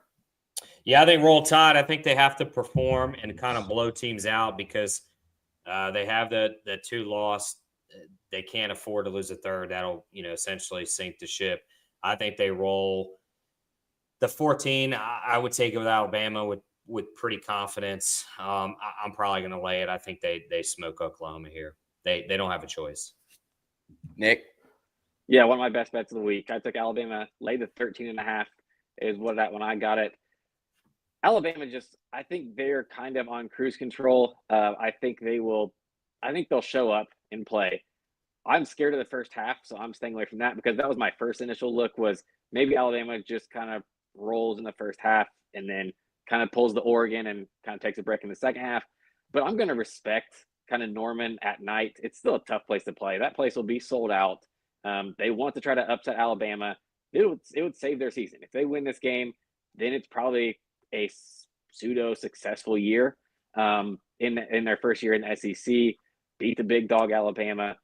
C: Yeah, I think Roll Tide. I think they have to perform and kind of blow teams out because they have the 2 loss. They can't afford to lose a third. That'll, essentially sink the ship. I think they roll. The 14, I would take it with Alabama with pretty confidence. I'm probably going to lay it. I think they smoke Oklahoma here. They don't have a choice.
B: Nick?
D: Yeah, one of my best bets of the week. I took Alabama, laid the 13.5 is what that when I got it. Alabama I think they're kind of on cruise control. I think they'll show up and play. I'm scared of the first half, so I'm staying away from that because that was my first initial look was maybe Alabama just kind of rolls in the first half and then kind of pulls the Oregon and kind of takes a break in the second half. But I'm going to respect kind of Norman at night. It's still a tough place to play. That place will be sold out. They want to try to upset Alabama. It would save their season. If they win this game, then it's probably a pseudo successful year in their first year in the SEC, beat the big dog Alabama.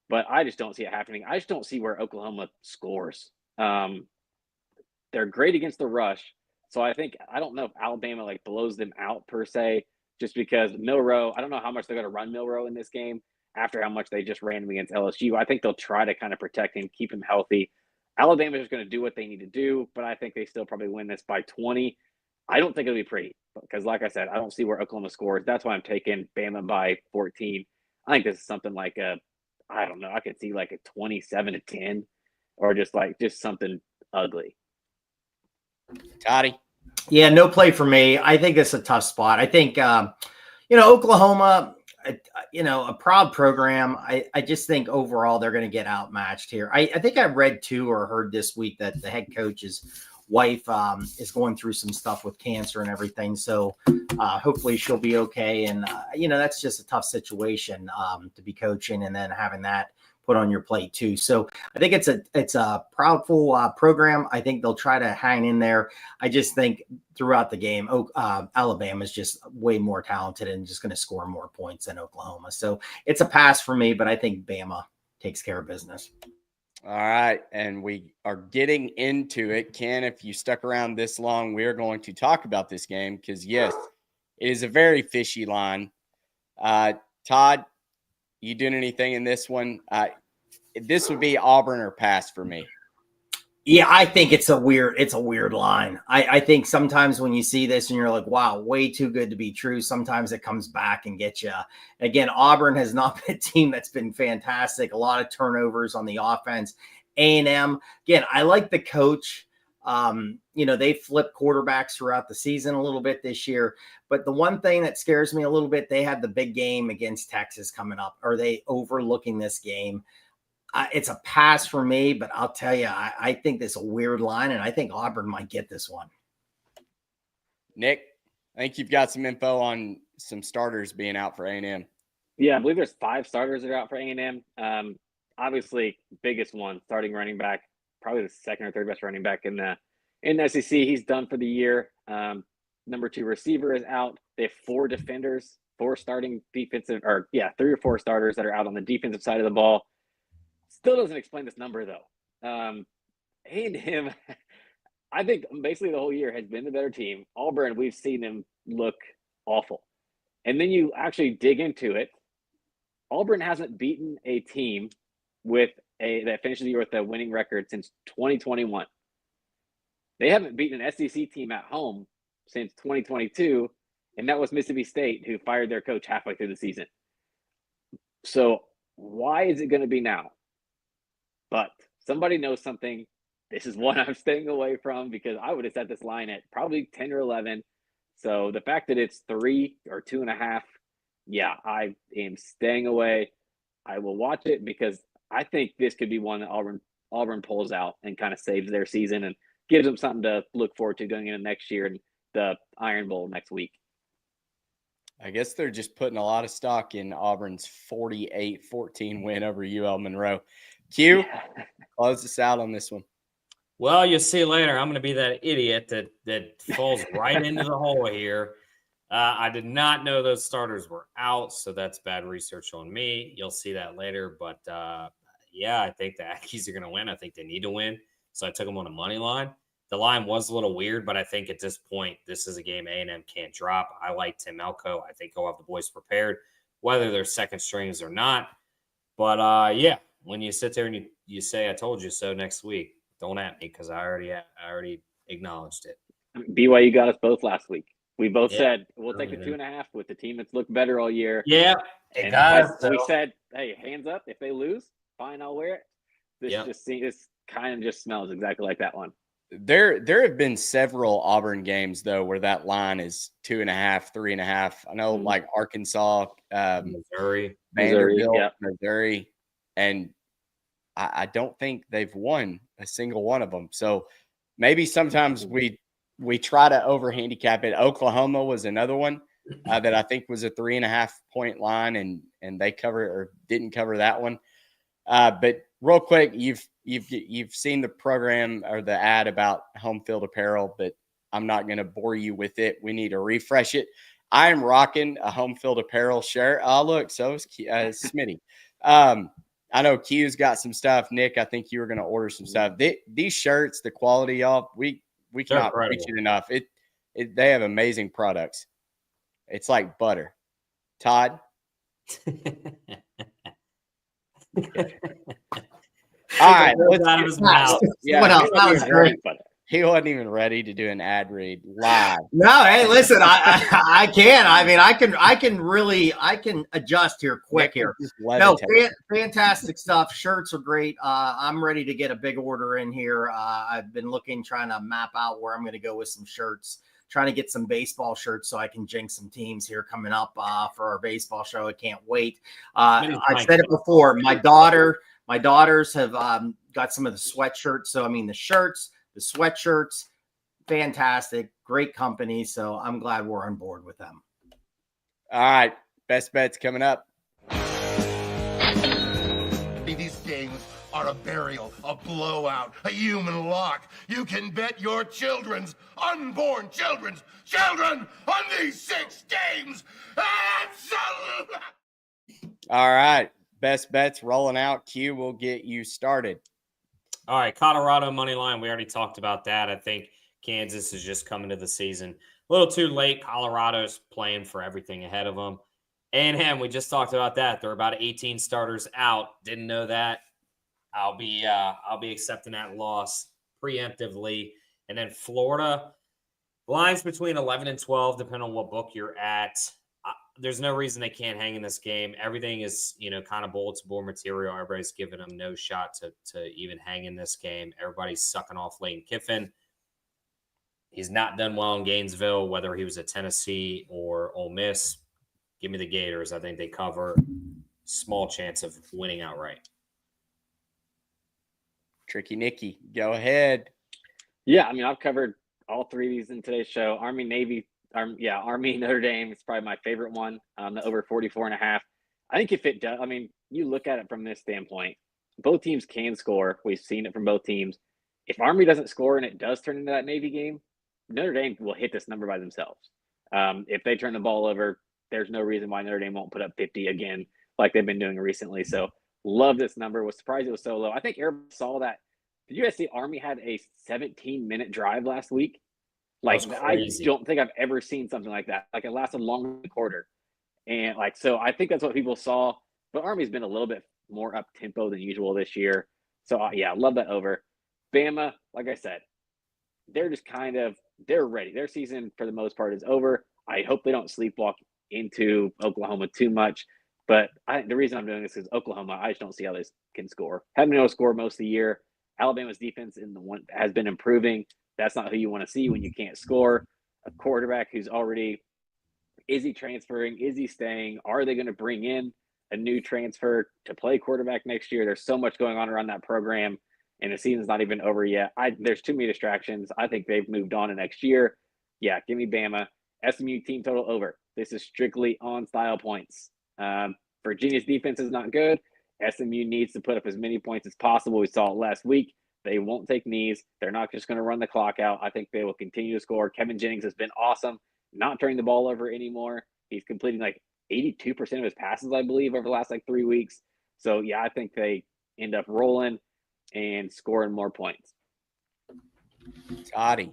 D: But I just don't see it happening. I just don't see where Oklahoma scores. They're great against the rush. So I don't know if Alabama blows them out per se, just because Milroe, I don't know how much they're going to run Milroe in this game after how much they just ran him against LSU. I think they'll try to kind of protect him, keep him healthy. Alabama's just going to do what they need to do, but I think they still probably win this by 20. I don't think it'll be pretty because, like I said, I don't see where Oklahoma scores. That's why I'm taking Bama by 14. I think this is something like I don't know. I could see like a 27-10 or just something ugly.
B: Toddy?
E: Yeah, no play for me. I think it's a tough spot. I think, Oklahoma, a proud program. I just think overall they're going to get outmatched here. I think I read too or heard this week that the head coach's wife is going through some stuff with cancer and everything. So hopefully she'll be okay. And, that's just a tough situation to be coaching and then having that put on your plate too. So I think it's a proudful program. I think they'll try to hang in there. I just think throughout the game, Alabama's just way more talented and just going to score more points than Oklahoma. So it's a pass for me, but I think Bama takes care of business.
B: All right, and we are getting into it. Ken, if you stuck around this long, we are going to talk about this game because, yes, it is a very fishy line. Todd, you doing anything in this one? This would be Auburn or pass for me.
E: Yeah, I think it's a weird line. I think sometimes when you see this and you're like, wow, way too good to be true, sometimes it comes back and gets you. Again, Auburn has not been a team that's been fantastic. A lot of turnovers on the offense. A&M, again, I like the coach. They flip quarterbacks throughout the season a little bit this year. But the one thing that scares me a little bit, they have the big game against Texas coming up. Are they overlooking this game? It's a pass for me, but I'll tell you, I think this is a weird line, and I think Auburn might get this one.
B: Nick, I think you've got some info on some starters being out for A&M.
D: Yeah, I believe there's 5 starters that are out for A&M. Obviously, biggest one, starting running back, probably the second or third best running back in the SEC. He's done for the year. Number 2 receiver is out. They have 4 defenders, 4 starting defensive, 3 or 4 starters that are out on the defensive side of the ball. Still doesn't explain this number, though. A&M, I think basically the whole year has been the better team. Auburn, we've seen them look awful. And then you actually dig into it. Auburn hasn't beaten a team that finishes the year with a winning record since 2021. They haven't beaten an SEC team at home since 2022, and that was Mississippi State, who fired their coach halfway through the season. So why is it going to be now? But somebody knows something. This is one I'm staying away from because I would have set this line at probably 10 or 11. So the fact that it's 3 or 2.5, yeah, I am staying away. I will watch it because I think this could be one that Auburn pulls out and kind of saves their season and gives them something to look forward to going into next year and the Iron Bowl next week.
B: I guess they're just putting a lot of stock in Auburn's 48-14 win over UL Monroe. Q, close us out on this one.
C: Well, you'll see later. I'm going to be that idiot that falls right into the hole here. I did not know those starters were out, so that's bad research on me. You'll see that later. But, I think the Aggies are going to win. I think they need to win. So I took them on a money line. The line was a little weird, but I think at this point, this is a game A&M can't drop. I like Tim Elko. I think he'll have the boys prepared, whether they're second strings or not. But, when you sit there and you say, I told you so next week, don't at me because I already acknowledged it.
D: BYU got us both last week. We both said we'll take the 2.5 with the team that's looked better all year.
C: Yeah.
D: We said, hey, hands up. If they lose, fine, I'll wear it. This kind of just smells exactly like that one.
B: There have been several Auburn games, though, where that line is 2.5, 3.5. I know, like Arkansas,
C: Missouri,
B: Vanderbilt, Missouri. And I don't think they've won a single one of them. So maybe sometimes we try to over handicap it. Oklahoma was another one that I think was a 3.5 point line, and they didn't cover that one. But real quick, you've seen the program or the ad about home field apparel, but I'm not going to bore you with it. We need to refresh it. I am rocking a home field apparel shirt. Oh, look, so is Smitty. I know Q's got some stuff. Nick, I think you were going to order some stuff. These shirts, the quality, y'all, we cannot preach it enough. They have amazing products. It's like butter. Todd?
C: All
B: right.
C: Out of his mouth.
B: Yeah,
E: what else? That was great.
B: He wasn't even ready to do an ad read live.
E: No, hey, listen, I can. I mean, I can adjust here quick here. No, fantastic stuff. Shirts are great. I'm ready to get a big order in here. I've been trying to map out where I'm going to go with some shirts, trying to get some baseball shirts so I can jinx some teams here coming up for our baseball show. I can't wait. I've said it before. My daughters have got some of the sweatshirts. So, I mean, the shirts, the sweatshirts, fantastic, great company. So I'm glad we're on board with them.
B: All right. Best bets coming up.
F: games are a burial, a blowout, a human lock. You can bet your unborn children on these 6 games. Absolutely.
B: All right. Best bets rolling out. Q will get you started.
C: All right, Colorado money line. We already talked about that. I think Kansas is just coming to the season a little too late. Colorado's playing for everything ahead of them. A&M, we just talked about that. They're about 18 starters out. Didn't know that. I'll be accepting that loss preemptively. And then Florida, lines between 11 and 12, depending on what book you're at. There's no reason they can't hang in this game. Everything is, kind of bulletin board material. Everybody's giving them no shot to even hang in this game. Everybody's sucking off Lane Kiffin. He's not done well in Gainesville, whether he was at Tennessee or Ole Miss. Give me the Gators. I think they cover. Small chance of winning outright.
B: Tricky Nicky, go ahead.
D: Yeah, I mean, I've covered all 3 of these in today's show. Army, Navy, Army, Notre Dame is probably my favorite one. The over 44.5. I think if it does, I mean, you look at it from this standpoint, both teams can score. We've seen it from both teams. If Army doesn't score and it does turn into that Navy game, Notre Dame will hit this number by themselves. If they turn the ball over, there's no reason why Notre Dame won't put up 50 again like they've been doing recently. So love this number. Was surprised it was so low. I think everybody saw that. Did you guys see Army had a 17-minute drive last week? Like, I don't think I've ever seen something like that. Like, it lasted longer than a quarter. And, so I think that's what people saw. But Army's been a little bit more up-tempo than usual this year. So, I love that over. Bama, like I said, they're just they're ready. Their season, for the most part, is over. I hope they don't sleepwalk into Oklahoma too much. But the reason I'm doing this is Oklahoma, I just don't see how they can score. Haven't been able to score most of the year. Alabama's defense has been improving. That's not who you want to see when you can't score. A quarterback who's already, is he transferring? Is he staying? Are they going to bring in a new transfer to play quarterback next year? There's so much going on around that program, and the season's not even over yet. There's too many distractions. I think they've moved on to next year. Yeah, give me Bama. SMU team total over. This is strictly on style points. Virginia's defense is not good. SMU needs to put up as many points as possible. We saw it last week. They won't take knees. They're not just going to run the clock out. I think they will continue to score. Kevin Jennings has been awesome, not turning the ball over anymore. He's completing 82% of his passes, I believe, over the last 3 weeks. So, I think they end up rolling and scoring more points.
B: Toddy.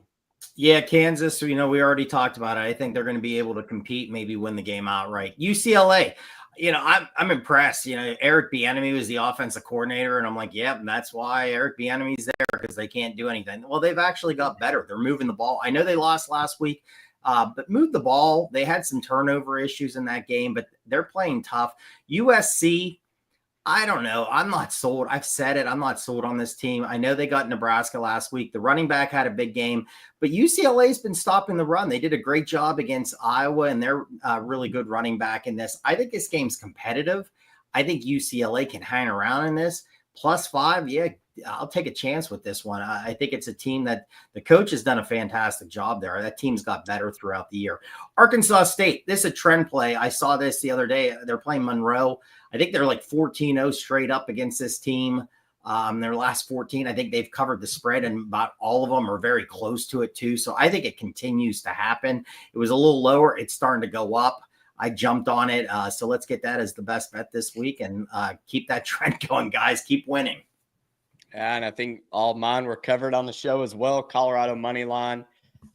E: Yeah, Kansas, we already talked about it. I think they're going to be able to compete, maybe win the game outright. UCLA, I'm impressed. Eric Bieniemy was the offensive coordinator, and I'm like, yeah, that's why Eric Bieniemy's there, because they can't do anything. Well, they've actually got better. They're moving the ball. I know they lost last week, but moved the ball. They had some turnover issues in that game, but they're playing tough. USC, I don't know. I'm not sold. I've said it. I'm not sold on this team. I know they got Nebraska last week. The running back had a big game, but UCLA's been stopping the run. They did a great job against Iowa, and they're really good running back in this. I think this game's competitive. I think UCLA can hang around in this. +5, yeah, I'll take a chance with this one. I think it's a team that the coach has done a fantastic job there. That team's got better throughout the year. Arkansas State, this is a trend play. I saw this the other day. They're playing Monroe. I think they're 14-0 straight up against this team. Their last 14, I think they've covered the spread, and about all of them are very close to it too. So I think it continues to happen. It was a little lower. It's starting to go up. I jumped on it. So let's get that as the best bet this week and keep that trend going, guys. Keep winning.
B: And I think all mine were covered on the show as well. Colorado money line.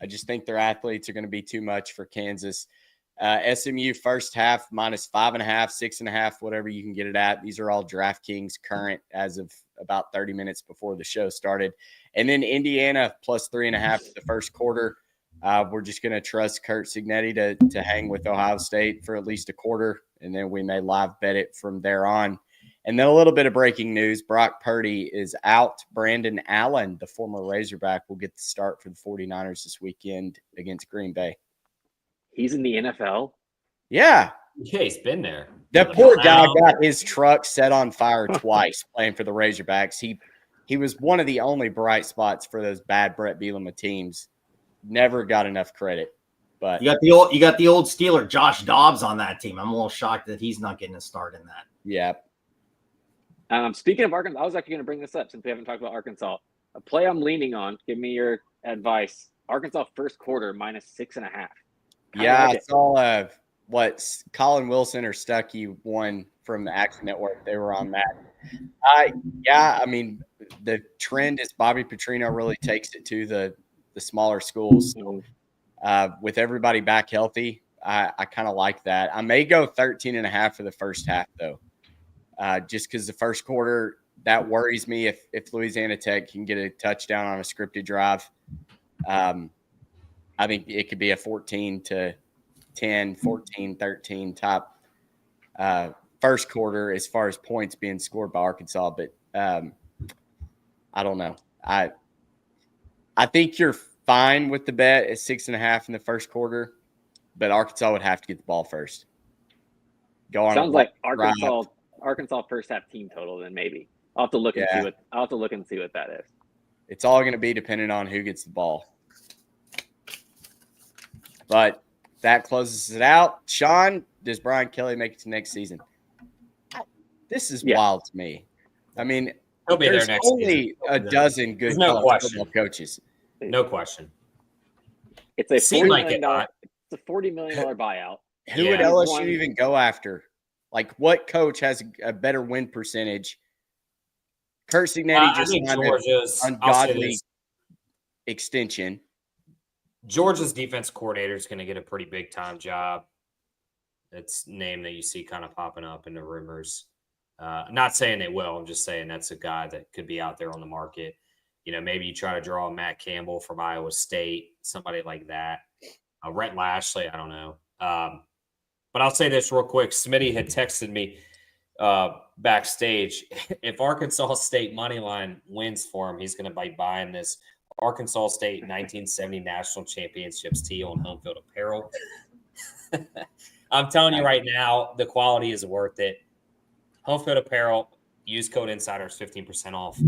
B: I just think their athletes are going to be too much for Kansas. SMU first half -5.5, 6.5, whatever you can get it at. These are all DraftKings current as of about 30 minutes before the show started. And then Indiana +3.5 for the first quarter. We're just going to trust Kurt Cignetti to hang with Ohio State for at least a quarter, and then we may live bet it from there on. And then a little bit of breaking news. Brock Purdy is out. Brandon Allen, the former Razorback, will get the start for the 49ers this weekend against Green Bay.
D: He's in the NFL?
B: Yeah.
C: Yeah, he's been there.
B: That poor guy got his truck set on fire twice playing for the Razorbacks. He was one of the only bright spots for those bad Brett Bielema teams. Never got enough credit. But
E: you got the old Steeler Josh Dobbs on that team. I'm a little shocked that he's not getting a start in that.
B: Yeah.
D: Speaking of Arkansas, I was actually going to bring this up since we haven't talked about Arkansas. A play I'm leaning on. Give me your advice. Arkansas first quarter -6.5.
B: Yeah, I saw what Colin Wilson or Stuckey won from the Action Network. They were on that. Yeah, I mean, the trend is Bobby Petrino really takes it to the smaller schools. With everybody back healthy, I kind of like that. I may go 13.5 for the first half, though, just because the first quarter, that worries me if Louisiana Tech can get a touchdown on a scripted drive. I think it could be a 14-10, 14-13 type first quarter as far as points being scored by Arkansas. But I don't know. I think you're fine with the bet at 6.5 in the first quarter, but Arkansas would have to get the ball first. Go on.
D: Sounds like Arkansas first half team total. Then maybe I'll have to look and see what that is.
B: It's all going to be dependent on who gets the ball. But that closes it out. Sean, does Brian Kelly make it to next season? This is wild to me. I mean,
C: he'll be
B: there's
C: there next
B: only
C: season.
B: a dozen good college football coaches.
C: No question.
D: It's a $40 million buyout.
B: Who would LSU even go after? Like, what coach has a better win percentage? Kurt Cignetti just signed an ungodly extension.
C: Georgia's defense coordinator is going to get a pretty big time job. It's a name that you see kind of popping up in the rumors. Not saying they will. I'm just saying that's a guy that could be out there on the market. You know, maybe you try to draw a Matt Campbell from Iowa State, somebody like that. Rhett Lashley, I don't know. But I'll say this real quick. Smitty had texted me backstage. If Arkansas State moneyline wins for him, he's going to be buying this Arkansas State 1970 National Championships tee on Home Field Apparel. I'm telling you right now, the quality is worth it. Home Field Apparel, use code Insiders 15% off.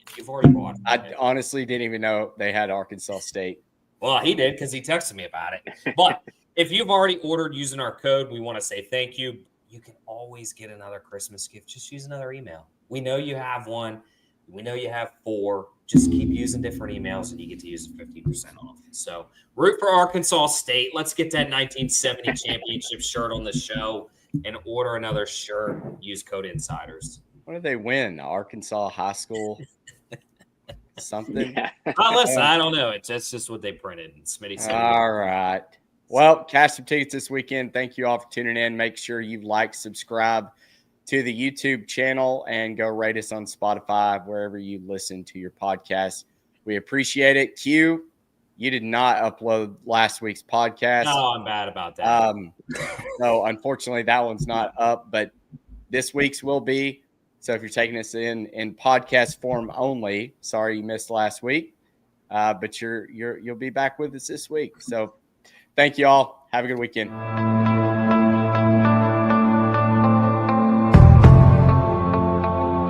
C: If you've already bought it.
B: I honestly didn't even know they had Arkansas State.
C: Well, he did because he texted me about it. But if you've already ordered using our code, we want to say thank you. You can always get another Christmas gift. Just use another email. We know you have one. We know you have 4. Just keep using different emails and you get to use 50% off. So root for Arkansas State. Let's get that 1970 championship shirt on the show and order another shirt. Use code Insiders.
B: What did they win? Arkansas High School? Something?
D: Yeah.
C: Listen, I don't know. That's just what they printed. And Smitty said
B: all right. Well, cash some tickets this weekend. Thank you all for tuning in. Make sure you like, subscribe to the YouTube channel, and go rate us on Spotify, wherever you listen to your podcast. We appreciate it. Q, you did not upload last week's podcast.
C: No, I'm bad about that.
B: So unfortunately, that one's not up, but this week's will be. So if you're taking us in podcast form only, sorry you missed last week, but you'll be back with us this week. So thank you all. Have a good weekend.